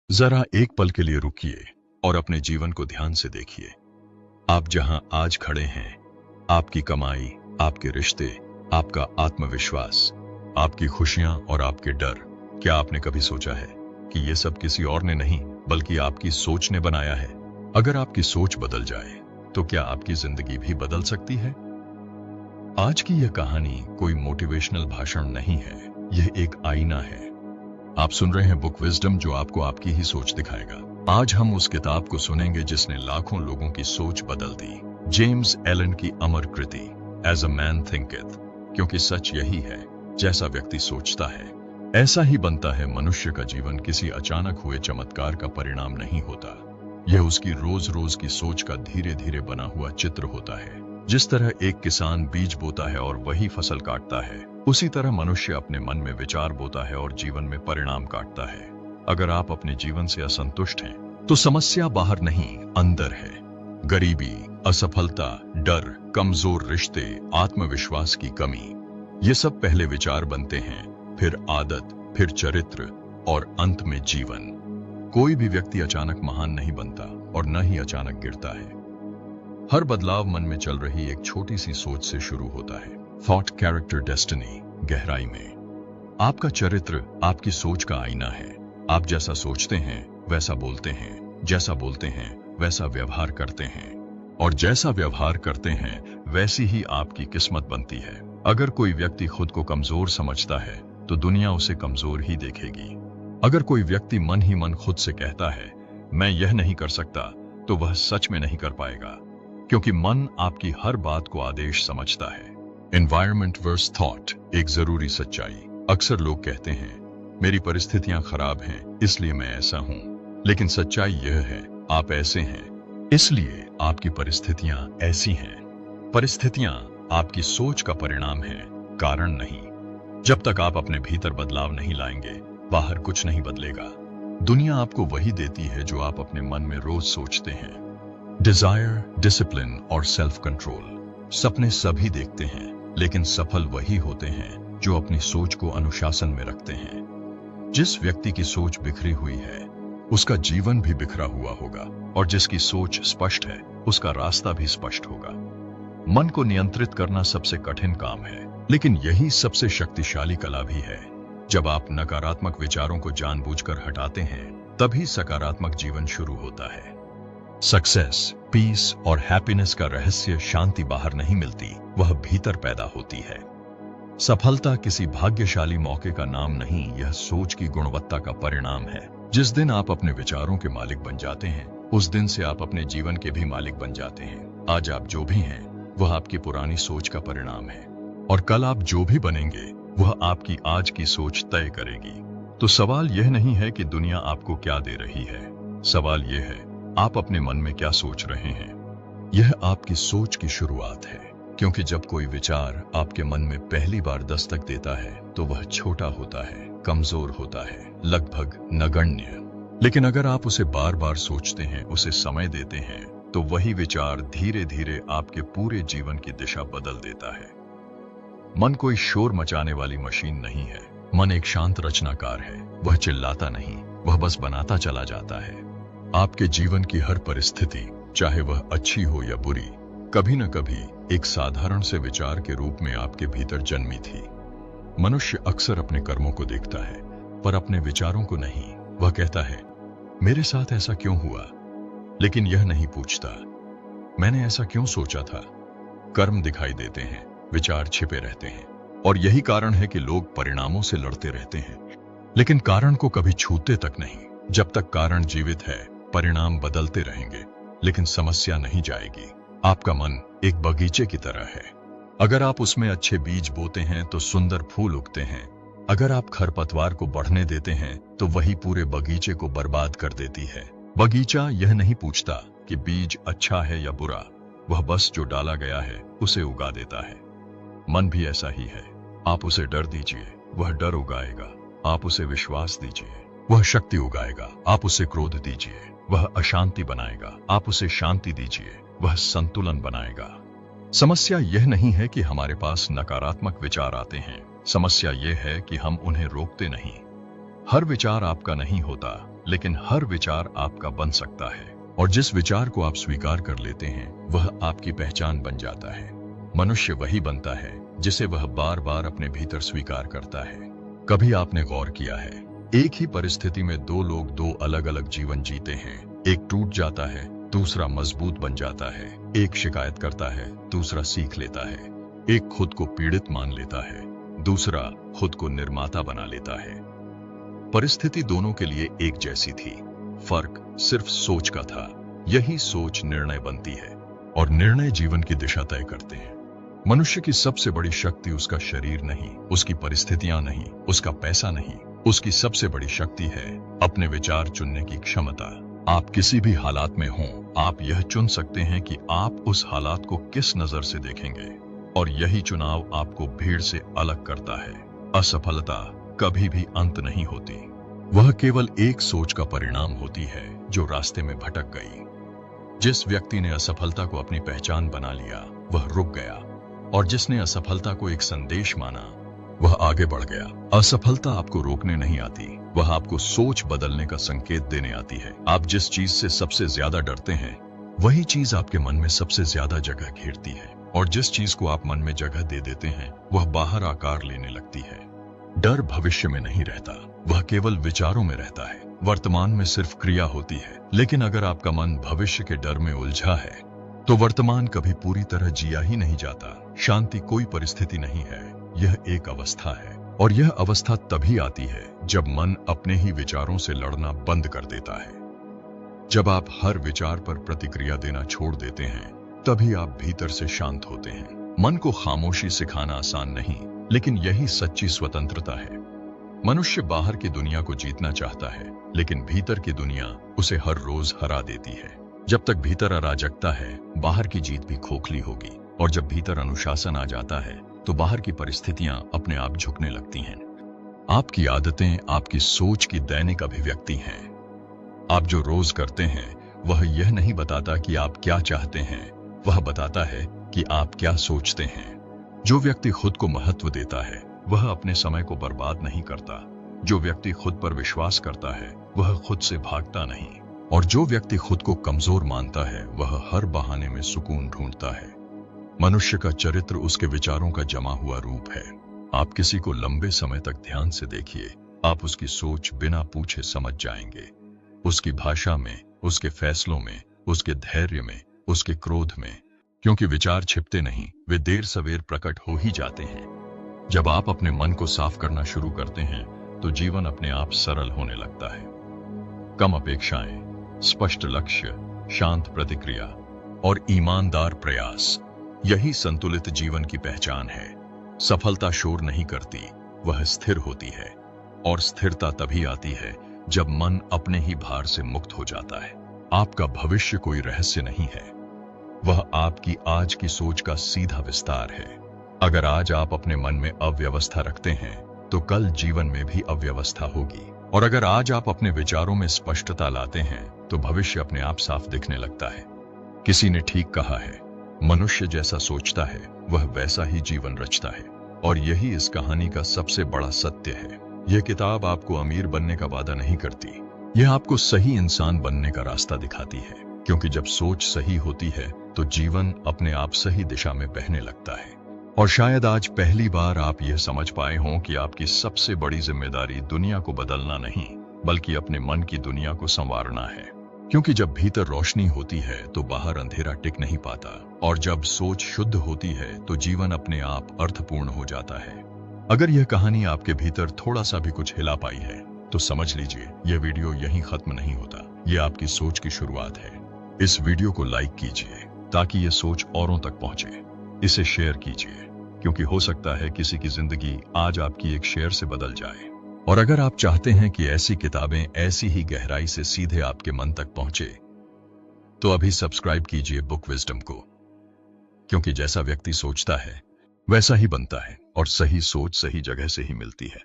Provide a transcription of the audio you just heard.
जरा एक पल के लिए रुकिए और अपने जीवन को ध्यान से देखिए। आप जहां आज खड़े हैं, आपकी कमाई, आपके रिश्ते, आपका आत्मविश्वास, आपकी खुशियां और आपके डर, क्या आपने कभी सोचा है कि ये सब किसी और ने नहीं बल्कि आपकी सोच ने बनाया है? अगर आपकी सोच बदल जाए तो क्या आपकी जिंदगी भी बदल सकती है? आज की यह कहानी कोई मोटिवेशनल भाषण नहीं है, यह एक आईना है। आप सुन रहे हैं बुक विजडम, जो आपको आपकी ही सोच दिखाएगा। आज हम उस किताब को सुनेंगे जिसने लाखों लोगों की सोच बदल दी, जेम्स एलन की अमर कृति एज अ मैन थिंकeth। क्योंकि सच यही है, जैसा व्यक्ति सोचता है ऐसा ही बनता है। मनुष्य का जीवन किसी अचानक हुए चमत्कार का परिणाम नहीं होता, यह उसकी रोज रोज की सोच का धीरे धीरे बना हुआ चित्र होता है। जिस तरह एक किसान बीज बोता है और वही फसल काटता है, उसी तरह मनुष्य अपने मन में विचार बोता है और जीवन में परिणाम काटता है। अगर आप अपने जीवन से असंतुष्ट हैं, तो समस्या बाहर नहीं, अंदर है। गरीबी, असफलता, डर, कमजोर रिश्ते, आत्मविश्वास की कमी, ये सब पहले विचार बनते हैं, फिर आदत, फिर चरित्र और अंत में जीवन। कोई भी व्यक्ति अचानक महान नहीं बनता और न ही अचानक गिरता है। हर बदलाव मन में चल रही एक छोटी सी सोच से शुरू होता है। Thought, character, destiny. गहराई में आपका चरित्र आपकी सोच का आईना है। आप जैसा सोचते हैं वैसा बोलते हैं, जैसा बोलते हैं वैसा व्यवहार करते हैं, और जैसा व्यवहार करते हैं वैसी ही आपकी किस्मत बनती है। अगर कोई व्यक्ति खुद को कमजोर समझता है तो दुनिया उसे कमजोर ही देखेगी। अगर कोई व्यक्ति मन ही मन खुद से कहता है मैं यह नहीं कर सकता, तो वह सच में नहीं कर पाएगा, क्योंकि मन आपकी हर बात को आदेश समझता है। एनवायरमेंट वर्स थॉट, एक जरूरी सच्चाई। अक्सर लोग कहते हैं मेरी परिस्थितियां खराब हैं इसलिए मैं ऐसा हूं, लेकिन सच्चाई यह है आप ऐसे हैं इसलिए आपकी परिस्थितियां ऐसी हैं। परिस्थितियां आपकी सोच का परिणाम है, कारण नहीं। जब तक आप अपने भीतर बदलाव नहीं लाएंगे, बाहर कुछ नहीं बदलेगा। दुनिया आपको वही देती है जो आप अपने मन में रोज सोचते हैं। डिजायर, डिसिप्लिन और सेल्फ कंट्रोल। सपने सभी देखते हैं, लेकिन सफल वही होते हैं जो अपनी सोच को अनुशासन में रखते हैं। जिस व्यक्ति की सोच बिखरी हुई है, उसका जीवन भी बिखरा हुआ होगा, और जिसकी सोच स्पष्ट है, उसका रास्ता भी स्पष्ट होगा। मन को नियंत्रित करना सबसे कठिन काम है, लेकिन यही सबसे शक्तिशाली कला भी है। जब आप नकारात्मक विचारों को जानबूझकर हटाते हैं, तभी सकारात्मक जीवन शुरू होता है। सक्सेस, पीस और हैप्पीनेस का रहस्य शांति बाहर नहीं मिलती, वह भीतर पैदा होती है। सफलता किसी भाग्यशाली मौके का नाम नहीं, यह सोच की गुणवत्ता का परिणाम है। जिस दिन आप अपने विचारों के मालिक बन जाते हैं, उस दिन से आप अपने जीवन के भी मालिक बन जाते हैं। आज आप जो भी हैं, वह आपकी पुरानी सोच का परिणाम है, और कल आप जो भी बनेंगे, वह आपकी आज की सोच तय करेगी। तो सवाल यह नहीं है कि दुनिया आपको क्या दे रही है, सवाल यह है आप अपने मन में क्या सोच रहे हैं। यह आपकी सोच की शुरुआत है, क्योंकि जब कोई विचार आपके मन में पहली बार दस्तक देता है, तो वह छोटा होता है, कमजोर होता है, लगभग नगण्य। लेकिन अगर आप उसे बार बार सोचते हैं, उसे समय देते हैं, तो वही विचार धीरे धीरे आपके पूरे जीवन की दिशा बदल देता है। मन कोई शोर मचाने वाली मशीन नहीं है। मन एक शांत रचनाकार है। वह चिल्लाता नहीं, वह बस बनाता चला जाता है। आपके जीवन की हर परिस्थिति, चाहे वह अच्छी हो या बुरी, कभी न कभी एक साधारण से विचार के रूप में आपके भीतर जन्मी थी। मनुष्य अक्सर अपने कर्मों को देखता है, पर अपने विचारों को नहीं। वह कहता है मेरे साथ ऐसा क्यों हुआ, लेकिन यह नहीं पूछता मैंने ऐसा क्यों सोचा था। कर्म दिखाई देते हैं, विचार छिपे रहते हैं, और यही कारण है कि लोग परिणामों से लड़ते रहते हैं, लेकिन कारण को कभी छूते तक नहीं। जब तक कारण जीवित है, परिणाम बदलते रहेंगे, लेकिन समस्या नहीं जाएगी। आपका मन एक बगीचे की तरह है। अगर आप उसमें अच्छे बीज बोते हैं तो सुंदर फूल उगते हैं। अगर आप खरपतवार को बढ़ने देते हैं तो वही पूरे बगीचे को बर्बाद कर देती है। बगीचा यह नहीं पूछता कि बीज अच्छा है या बुरा, वह बस जो डाला गया है उसे उगा देता है। मन भी ऐसा ही है। आप उसे डर दीजिए, वह डर उगाएगा। आप उसे विश्वास दीजिए, वह शक्ति उगाएगा। आप उसे क्रोध दीजिए, वह अशांति बनाएगा। आप उसे शांति दीजिए, वह संतुलन बनाएगा। समस्या यह नहीं है कि हमारे पास नकारात्मक विचार आते हैं, समस्या यह है कि हम उन्हें रोकते नहीं। हर विचार आपका नहीं होता, लेकिन हर विचार आपका बन सकता है, और जिस विचार को आप स्वीकार कर लेते हैं वह आपकी पहचान बन जाता है। मनुष्य वही बनता है जिसे वह बार बार अपने भीतर स्वीकार करता है। कभी आपने गौर किया है, एक ही परिस्थिति में दो लोग दो अलग अलग जीवन जीते हैं। एक टूट जाता है, दूसरा मजबूत बन जाता है। एक शिकायत करता है, दूसरा सीख लेता है। एक खुद को पीड़ित मान लेता है, दूसरा खुद को निर्माता बना लेता है। परिस्थिति दोनों के लिए एक जैसी थी, फर्क सिर्फ सोच का था। यही सोच निर्णय बनती है, और निर्णय जीवन की दिशा तय करते हैं। मनुष्य की सबसे बड़ी शक्ति उसका शरीर नहीं, उसकी परिस्थितियां नहीं, उसका पैसा नहीं। उसकी सबसे बड़ी शक्ति है अपने विचार चुनने की क्षमता। आप किसी भी हालात में हों, आप यह चुन सकते हैं कि आप उस हालात को किस नजर से देखेंगे, और यही चुनाव आपको भीड़ से अलग करता है। असफलता कभी भी अंत नहीं होती, वह केवल एक सोच का परिणाम होती है जो रास्ते में भटक गई। जिस व्यक्ति ने असफलता को अपनी पहचान बना लिया वह रुक गया, और जिसने असफलता को एक संदेश माना वह आगे बढ़ गया। असफलता आपको रोकने नहीं आती, वह आपको सोच बदलने का संकेत देने आती है। आप जिस चीज से सबसे ज्यादा डरते हैं वही चीज आपके मन में सबसे ज्यादा जगह घेरती है, और जिस चीज को आप मन में जगह दे देते हैं वह बाहर आकार लेने लगती है। डर भविष्य में नहीं रहता, वह केवल विचारों में रहता है। वर्तमान में सिर्फ क्रिया होती है, लेकिन अगर आपका मन भविष्य के डर में उलझा है तो वर्तमान कभी पूरी तरह जिया ही नहीं जाता। शांति कोई परिस्थिति नहीं है, यह एक अवस्था है, और यह अवस्था तभी आती है जब मन अपने ही विचारों से लड़ना बंद कर देता है। जब आप हर विचार पर प्रतिक्रिया देना छोड़ देते हैं तभी आप भीतर से शांत होते हैं। मन को खामोशी सिखाना आसान नहीं, लेकिन यही सच्ची स्वतंत्रता है। मनुष्य बाहर की दुनिया को जीतना चाहता है, लेकिन भीतर की दुनिया उसे हर रोज हरा देती है। जब तक भीतर अराजकता है बाहर की जीत भी खोखली होगी, और जब भीतर अनुशासन आ जाता है तो बाहर की परिस्थितियां अपने आप झुकने लगती हैं। आपकी आदतें आपकी सोच की दैनिक अभिव्यक्ति हैं। आप जो रोज करते हैं वह यह नहीं बताता कि आप क्या चाहते हैं, वह बताता है कि आप क्या सोचते हैं। जो व्यक्ति खुद को महत्व देता है वह अपने समय को बर्बाद नहीं करता। जो व्यक्ति खुद पर विश्वास करता है वह खुद से भागता नहीं, और जो व्यक्ति खुद को कमजोर मानता है वह हर बहाने में सुकून ढूंढता है। मनुष्य का चरित्र उसके विचारों का जमा हुआ रूप है। आप किसी को लंबे समय तक ध्यान से देखिए, आप उसकी सोच बिना पूछे समझ जाएंगे। उसकी भाषा में, उसके फैसलों में, उसके धैर्य में, उसके क्रोध में, क्योंकि विचार छिपते नहीं, वे देर सवेर प्रकट हो ही जाते हैं। जब आप अपने मन को साफ करना शुरू करते हैं तो जीवन अपने आप सरल होने लगता है। कम अपेक्षाएं, स्पष्ट लक्ष्य, शांत प्रतिक्रिया और ईमानदार प्रयास, यही संतुलित जीवन की पहचान है। सफलता शोर नहीं करती, वह स्थिर होती है, और स्थिरता तभी आती है जब मन अपने ही भार से मुक्त हो जाता है। आपका भविष्य कोई रहस्य नहीं है, वह आपकी आज की सोच का सीधा विस्तार है। अगर आज आप अपने मन में अव्यवस्था रखते हैं तो कल जीवन में भी अव्यवस्था होगी, और अगर आज आप अपने विचारों में स्पष्टता लाते हैं तो भविष्य अपने आप साफ दिखने लगता है। किसी ने ठीक कहा है, मनुष्य जैसा सोचता है वह वैसा ही जीवन रचता है, और यही इस कहानी का सबसे बड़ा सत्य है। यह किताब आपको अमीर बनने का वादा नहीं करती, यह आपको सही इंसान बनने का रास्ता दिखाती है, क्योंकि जब सोच सही होती है तो जीवन अपने आप सही दिशा में बहने लगता है। और शायद आज पहली बार आप यह समझ पाए हों कि आपकी सबसे बड़ी जिम्मेदारी दुनिया को बदलना नहीं, बल्कि अपने मन की दुनिया को संवारना है। क्योंकि जब भीतर रोशनी होती है तो बाहर अंधेरा टिक नहीं पाता, और जब सोच शुद्ध होती है तो जीवन अपने आप अर्थपूर्ण हो जाता है। अगर यह कहानी आपके भीतर थोड़ा सा भी कुछ हिला पाई है तो समझ लीजिए यह वीडियो यहीं खत्म नहीं होता, यह आपकी सोच की शुरुआत है। इस वीडियो को लाइक कीजिए ताकि यह सोच औरों तक पहुंचे। इसे शेयर कीजिए, क्योंकि हो सकता है किसी की जिंदगी आज आपकी एक शेयर से बदल जाए। और अगर आप चाहते हैं कि ऐसी किताबें ऐसी ही गहराई से सीधे आपके मन तक पहुंचे तो अभी सब्सक्राइब कीजिए बुक विजडम को, क्योंकि जैसा व्यक्ति सोचता है वैसा ही बनता है, और सही सोच सही जगह से ही मिलती है।